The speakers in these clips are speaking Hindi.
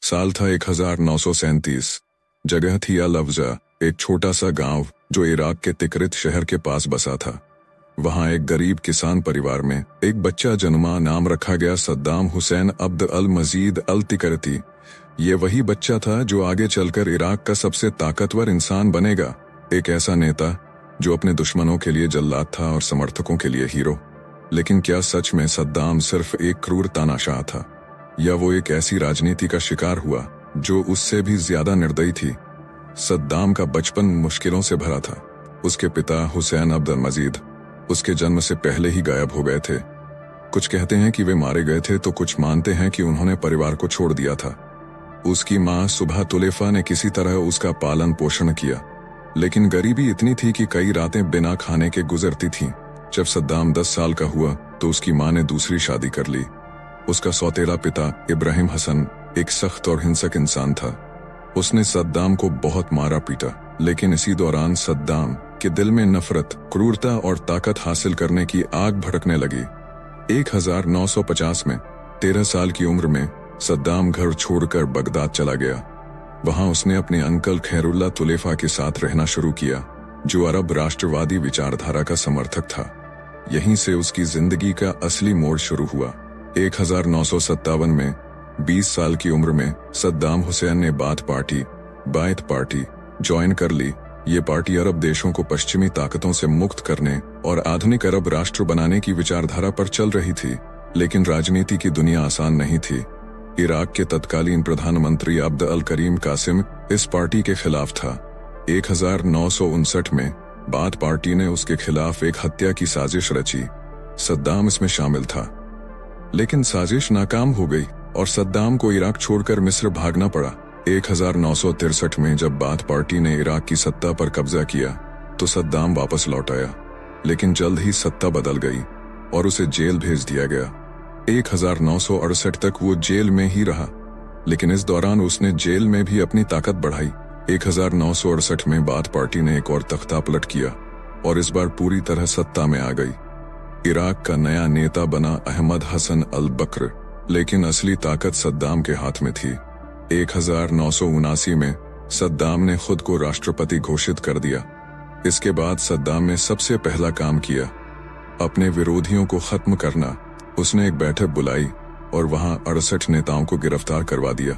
साल था 1937। जगह थी अल-अफ़ज़ा, एक छोटा सा गांव जो इराक के तिकरित शहर के पास बसा था। वहां एक गरीब किसान परिवार में एक बच्चा जन्मा। नाम रखा गया सद्दाम हुसैन अब्द अल मजीद अल तिकरिती। ये वही बच्चा था जो आगे चलकर इराक का सबसे ताकतवर इंसान बनेगा, एक ऐसा नेता जो अपने दुश्मनों के लिए जल्लाद था और समर्थकों के लिए हीरो। लेकिन क्या सच में सद्दाम सिर्फ एक क्रूर तानाशाह था, या वो एक ऐसी राजनीति का शिकार हुआ जो उससे भी ज्यादा निर्दयी थी? सद्दाम का बचपन मुश्किलों से भरा था। उसके पिता हुसैन अब्द अल मजीद उसके जन्म से पहले ही गायब हो गए थे। कुछ कहते हैं कि वे मारे गए थे तो कुछ मानते हैं कि उन्होंने परिवार को छोड़ दिया था। उसकी माँ सुबह तुलेफा ने किसी तरह उसका पालन पोषण किया, लेकिन गरीबी इतनी थी कि कई रातें बिना खाने के गुजरती थीं। जब सद्दाम 10 साल का हुआ तो उसकी माँ ने दूसरी शादी कर ली। उसका सौतेला पिता इब्राहिम हसन एक सख्त और हिंसक इंसान था। उसने सद्दाम को बहुत मारा पीटा, लेकिन इसी दौरान सद्दाम के दिल में नफरत, क्रूरता और ताकत हासिल करने की आग भड़कने लगी। 1950 में 13 साल की उम्र में सद्दाम घर छोड़कर बगदाद चला गया। वहां उसने अपने अंकल खैरुल्ला तुलेफा के साथ रहना शुरू किया, जो अरब राष्ट्रवादी विचारधारा का समर्थक था। यहीं से उसकी जिंदगी का असली मोड़ शुरू हुआ। 1957 में 20 साल की उम्र में सद्दाम हुसैन ने बायत पार्टी ज्वाइन कर ली। ये पार्टी अरब देशों को पश्चिमी ताकतों से मुक्त करने और आधुनिक अरब राष्ट्र बनाने की विचारधारा पर चल रही थी। लेकिन राजनीति की दुनिया आसान नहीं थी। इराक के तत्कालीन प्रधानमंत्री अब्द अल करीम कासिम इस पार्टी के खिलाफ था। 1959 में बाथ पार्टी ने उसके खिलाफ एक हत्या की साजिश रची। सद्दाम इसमें शामिल था, लेकिन साजिश नाकाम हो गई और सद्दाम को इराक छोड़कर मिस्र भागना पड़ा। 1963 में जब बाथ पार्टी ने इराक की सत्ता पर कब्जा किया तो सद्दाम वापस लौट आया, लेकिन जल्द ही सत्ता बदल गई और उसे जेल भेज दिया गया। 1968 तक वो जेल में ही रहा, लेकिन इस दौरान उसने जेल में भी अपनी ताकत बढ़ाई। 1968 में बाथ पार्टी ने एक और तख्ता पलट किया और इस बार पूरी तरह सत्ता में आ गई। इराक का नया नेता बना अहमद हसन अल बकर, लेकिन असली ताकत सद्दाम के हाथ में थी। 1979 में सद्दाम ने खुद को राष्ट्रपति घोषित कर दिया। इसके बाद सद्दाम ने सबसे पहला काम किया अपने विरोधियों को खत्म करना। उसने एक बैठक बुलाई और वहां 68 नेताओं को गिरफ्तार करवा दिया।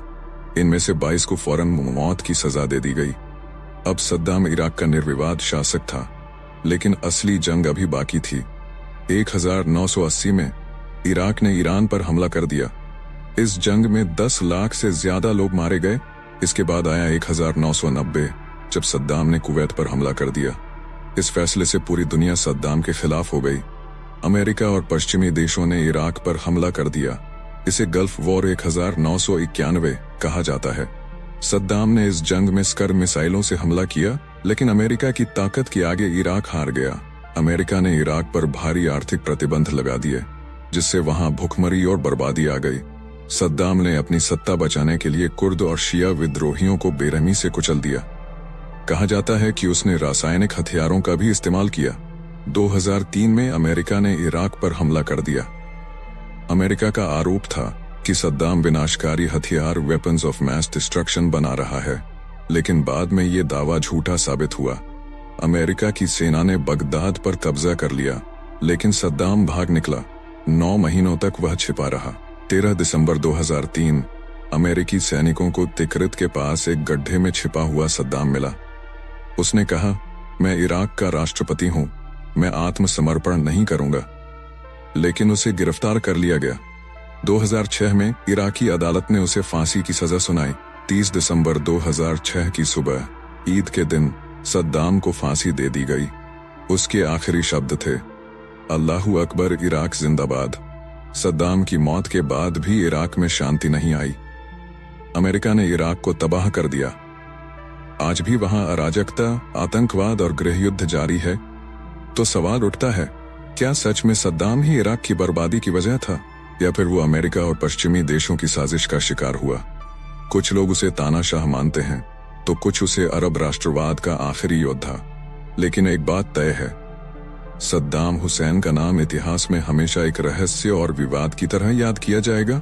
इनमें से 22 को फौरन मौत की सजा दे दी गई। अब सद्दाम इराक का निर्विवाद शासक था, लेकिन असली जंग अभी बाकी थी। 1980 में इराक ने ईरान पर हमला कर दिया। इस जंग में 10 लाख से ज्यादा लोग मारे गए। इसके बाद आया 1990, जब सद्दाम ने कुवैत पर हमला कर दिया। इस फैसले से पूरी दुनिया सद्दाम के खिलाफ हो गई। अमेरिका और पश्चिमी देशों ने इराक पर हमला कर दिया। इसे गल्फ वॉर 1991 कहा जाता है। सद्दाम ने इस जंग में स्कर मिसाइलों से हमला किया, लेकिन अमेरिका की ताकत के आगे इराक हार गया। अमेरिका ने इराक पर भारी आर्थिक प्रतिबंध लगा दिए, जिससे वहां भुखमरी और बर्बादी आ गई। सद्दाम ने अपनी सत्ता बचाने के लिए कुर्द और शिया विद्रोहियों को बेरहमी से कुचल दिया। कहा जाता है कि उसने रासायनिक हथियारों का भी इस्तेमाल किया। 2003 में अमेरिका ने इराक पर हमला कर दिया। अमेरिका का आरोप था कि सद्दाम विनाशकारी हथियार वेपन्स ऑफ मैस डिस्ट्रक्शन बना रहा है, लेकिन बाद में ये दावा झूठा साबित हुआ। अमेरिका की सेना ने बगदाद पर कब्जा कर लिया, लेकिन सद्दाम भाग निकला। 9 महीनों तक वह छिपा रहा। 13 दिसंबर 2003 अमेरिकी सैनिकों को तिकरित के पास एक गड्ढे में छिपा हुआ सद्दाम मिला। उसने कहा, मैं इराक का राष्ट्रपति हूं, मैं आत्मसमर्पण नहीं करूंगा। लेकिन उसे गिरफ्तार कर लिया गया। 2006 में इराकी अदालत ने उसे फांसी की सजा सुनाई। 30 दिसंबर 2006 की सुबह, ईद के दिन, सद्दाम को फांसी दे दी गई। उसके आखिरी शब्द थे, अल्लाहू अकबर, इराक जिंदाबाद। सद्दाम की मौत के बाद भी इराक में शांति नहीं आई। अमेरिका ने इराक को तबाह कर दिया। आज भी वहां अराजकता, आतंकवाद और गृहयुद्ध जारी है। तो सवाल उठता है, क्या सच में सद्दाम ही इराक की बर्बादी की वजह था, या फिर वो अमेरिका और पश्चिमी देशों की साजिश का शिकार हुआ? कुछ लोग उसे तानाशाह मानते हैं, तो कुछ उसे अरब राष्ट्रवाद का आखिरी योद्धा। लेकिन एक बात तय है, सद्दाम हुसैन का नाम इतिहास में हमेशा एक रहस्य और विवाद की तरह याद किया जाएगा।